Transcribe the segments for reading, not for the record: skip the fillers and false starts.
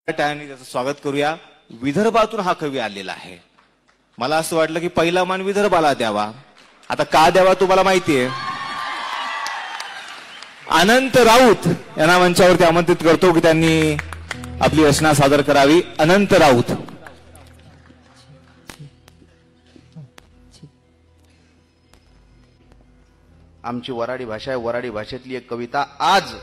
टाळ्यांनी त्याचं स्वागत करूया. विदर्भातून हा कवी आलेला आहे. मला असं वाटलं की पहिला मान विदर्भाला द्यावा. आता का द्यावा तुम्हाला माहितीये. अनंत राऊत यांना मंचावरती आमंत्रित करतो की त्यांनी आपली रचना सादर करावी. अनंत राऊत. आमची वराडी भाषा आहे. वराडी भाषेतली एक कविता. आज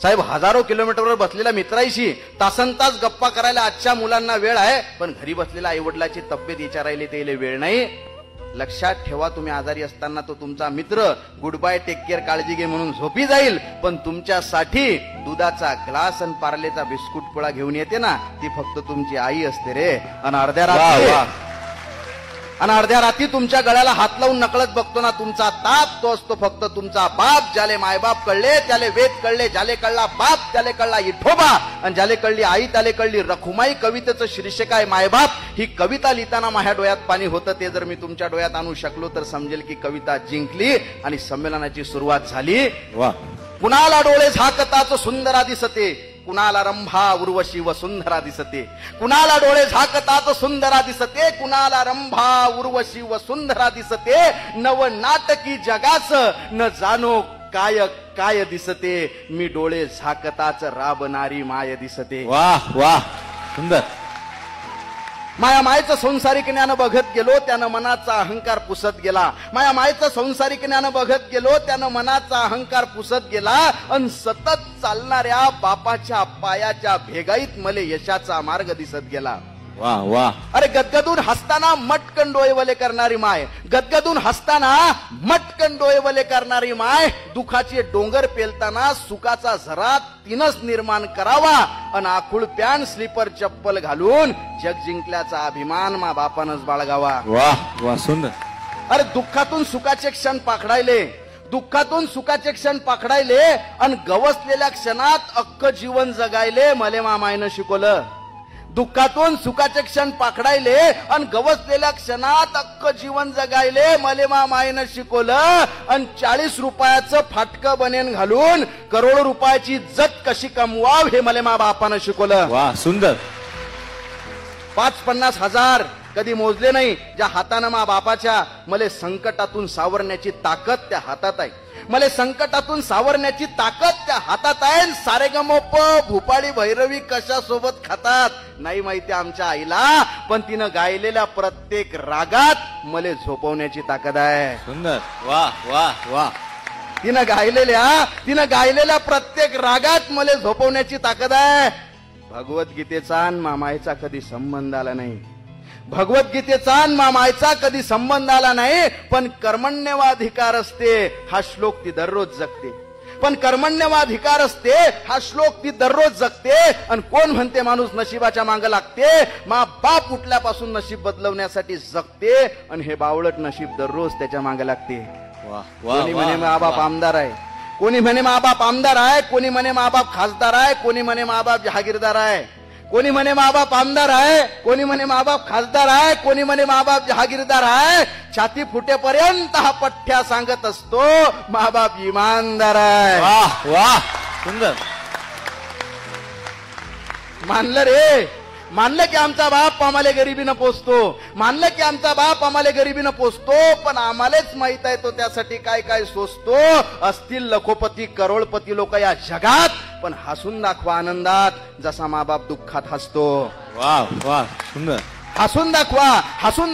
साहेब हजारो किलोमीटरवर बसलेल्या मित्राईशी तासनतास गप्पा करायला आजच्या मुलांना वेळ आहे, पण घरी बसलेल्या आईवडिलाची तब्येत विचारायला ते वेळ नाही. लक्षात ठेवा, तुम्ही आजारी असताना तो तुमचा मित्र गुड बाय टेक केअर काळजी घे म्हणून झोपी जाईल, पण तुमच्यासाठी दुधाचा ग्लास आणि पार्लेचा बिस्कुट पोळा घेऊन येते ना, ती फक्त तुमची आई असते रे. आणि अर्ध्या रात्री तुमच्या गळ्याला हात लावून नकळत बघतो ना तुमचा ताप, तो असतो फक्त तुमचा बाप. ज्याले मायबाप कळले त्याले वेद कळले, ज्याले कळला बाप त्याले कळला इठोबा, आणि ज्याले कळली आई त्याले कळली रखुमाई. कवितेचं शीर्षक आहे मायबाप. ही कविता लिहिताना माझ्या डोळ्यात पाणी होतं, ते जर मी तुमच्या डोळ्यात आणू शकलो तर समजेल की कविता जिंकली आणि संमेलनाची सुरुवात झाली. वा. कुणाला डोळे झाकताच सुंदरा दिसते, कुणाला रंभा उर्वशी वसुंधरा दिसते. कुणाला डोळे झाकतात सुंदरा दिसते, कुणाला रंभा उर्वशी वसुंधरा दिसते. नव नाटकी जगास न जाणो काय काय दिसते, मी डोळे झाकताच राबणारी माय दिसते. वाह वाह, सुंदर. माया मायचं संसारिक ज्ञान बघत गेलो, त्यानं मनाचा अहंकार पुसत गेला. माया मायचं संसारिक ज्ञान बघत गेलो, त्यानं मनाचा अहंकार पुसत गेला. अन सतत चालणाऱ्या बापाच्या पायाच्या भेगाईत मले यशाचा मार्ग दिसत गेला. वा वा. अरे गदगदून हसताना मटकन डोळेवले करणारी माय, गदगदून हसताना मटकन डोळेवले करणारी माय. दुखाचे डोंगर पेलताना सुखाचा झरा तिनच निर्माण करावा, अन आखूळ पॅन स्लीपर चप्पल घालून जग जिंकल्याचा अभिमान मा बापानच बाळगावा. वा वा, सुंदर. अरे दुःखातून सुखाचे क्षण पाखडायले, दुःखातून सुखाचे क्षण पाखडायले, अन गवसलेल्या क्षणात अख्ख जीवन जगायले मले मामायनं शिकवलं. दुःखातून सुखाचे क्षण पाखडायले आणि गवसलेल्या क्षणात अख्ख जीवन जगायले मले मामाईनं शिकवलं. आणि 40 रुपयाचं फाटकं बनेन घालून करोडो रुपयाची इज्जत कशी कमवाव हे मले मा बापानं शिकवलं. वा, सुंदर. 5-50 हजार कधी मोजले नाही, ज्या हातानं मा बापाच्या मले संकटातून सावरण्याची ताकद त्या हातात आहे. मले संकटातून सावरण्याची ताकद त्या हातात आहे. सारेगमप भूपाळी भैरवी कशा सोबत खातात नाही माहिती आमच्या आईला, पण तिनं गायलेल्या प्रत्येक रागात मले झोपवण्याची ताकद आहे. सुंदर. वा वा वा. तिनं गायलेल्या प्रत्येक रागात मले झोपवण्याची ताकद आहे. भगवद्गीतेचा आणि मामायचा कधी संबंध आला नाही, भगवद्गीतेचा आणि मामायचा कधी संबंध आला नाही, पण कर्मण्यवाधिकार असते हा श्लोक ती दररोज जगते. पण कर्मण्यवाधिकार असते हा श्लोक ती दररोज जगते. आणि कोण म्हणते माणूस नशिबाच्या मागे लागते, मा बाप उठल्यापासून नशीब बदलवण्यासाठी जगते, आणि हे बावळट नशीब दररोज त्याच्या मागे लागते. कोणी म्हणे मा बाप आमदार आहे, कोणी म्हणे मा बाप आमदार आहे, कोणी म्हणे मा बाप खासदार आहे, कोणी म्हणे मा बाप जहागीरदार आहे, कोणी म्हणे मा बाप आमदार आहे, कोणी म्हणे मा बाप खासदार आहे, कोणी म्हणे मा बाप जहागीरदार आहे. छाती फुटेपर्यंत हा पठ्ठ्या सांगत असतो मा बाप इमानदार आहे. वाह वाह, सुंदर. मानलं रे, मानलं की आमचा बाप आम्हाला गरिबीनं पोचतो, मानलं की आमचा बाप आम्हाला गरिबीनं पोचतो, पण आम्हालाच माहित आहे तो त्यासाठी काय काय सोसतो. असतील लखोपती करोडपती लोक या जगात, पण हसून दाखवा आनंदात जसा मा बाप दुःखात हसतो. वा वा, सुंदर. हसून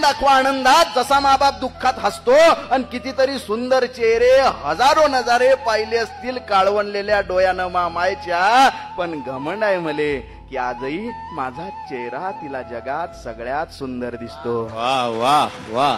दाखवा आनंदात जसा मा बाप दुःखात हसतो. आणि कितीतरी सुंदर चेहरे हजारो नजारे पाहिले असतील काळवणलेल्या डोळ्यानं मामायच्या, पण घमंड आहे मले की आजही माझा चेहरा तिला जगात सगळ्यात सुंदर दिसतो. वा वा वा.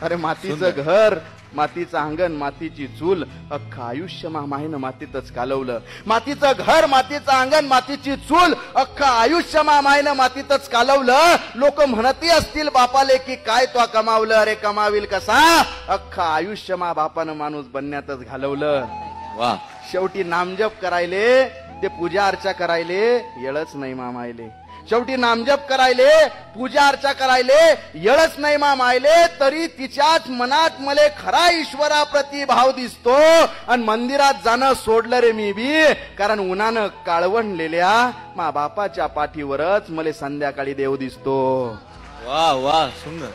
अरे मातीचं घर, मातीचं अंगण, मातीची चूल, अख्खं आयुष्य मामाईनं मातीतच घालवलं. मातीचं घर, मातीचं अंगण, मातीची चूल, अख्खं आयुष्य मामाईनं मातीतच घालवलं. लोक म्हणती असतील बापाले की काय तो कमावलं, अरे कमाविल कसा, अख्खं आयुष्य मा बापानं माणूस बनण्यातच घालवलं. वा. शेवटी नामजप करायले ते पूजा अर्चा करायले येळच नाही मामायले. शेवटी नामजप करायले, पूजा अर्चा करायले येळच नाही मामायले. तरी तिच्याच मनात मले खरा ईश्वराप्रती भाव दिसतो. आणि मंदिरात जाणं सोडलं रे मी बी, कारण उन्हानं काळवणलेल्या मा बापाच्या पाठीवरच मले संध्याकाळी देव दिसतो. वा वा, सुंदर.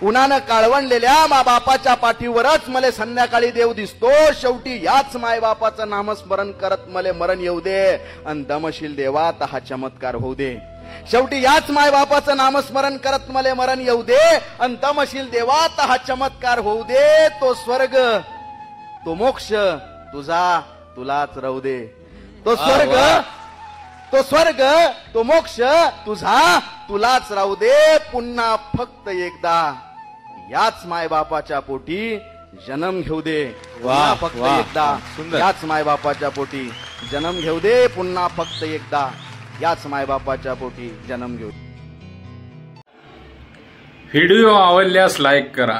उन्हानं काळवणलेल्या मा बापाच्या पाठीवरच मले संध्याकाळी देव दिसतो. शेवटी याच मायबापाचं नामस्मरण करत मले मरण येऊ दे, आणि दमशील देवात हा चमत्कार होऊ दे. शेवटी याच मायबापाचं नामस्मरण करत मले मरण येऊ दे, आणि दमशील देवात हा चमत्कार होऊ दे. तो स्वर्ग, तो मोक्ष तुझा तुलाच राहू दे. तो स्वर्ग, तो स्वर्ग, तो मोक्ष तुझा तुलाच राहू दे. पुन्हा फक्त एकदा याच मायबापाच्या पोटी जन्म घेऊ दे. पुन्हा फक्त एकदा याच मायबापाच्या पोटी जन्म घेऊ दे. पुन्हा फक्त एकदा याच मायबापाच्या पोटी जन्म घेऊ. व्हिडिओ आवडल्यास लाईक करा.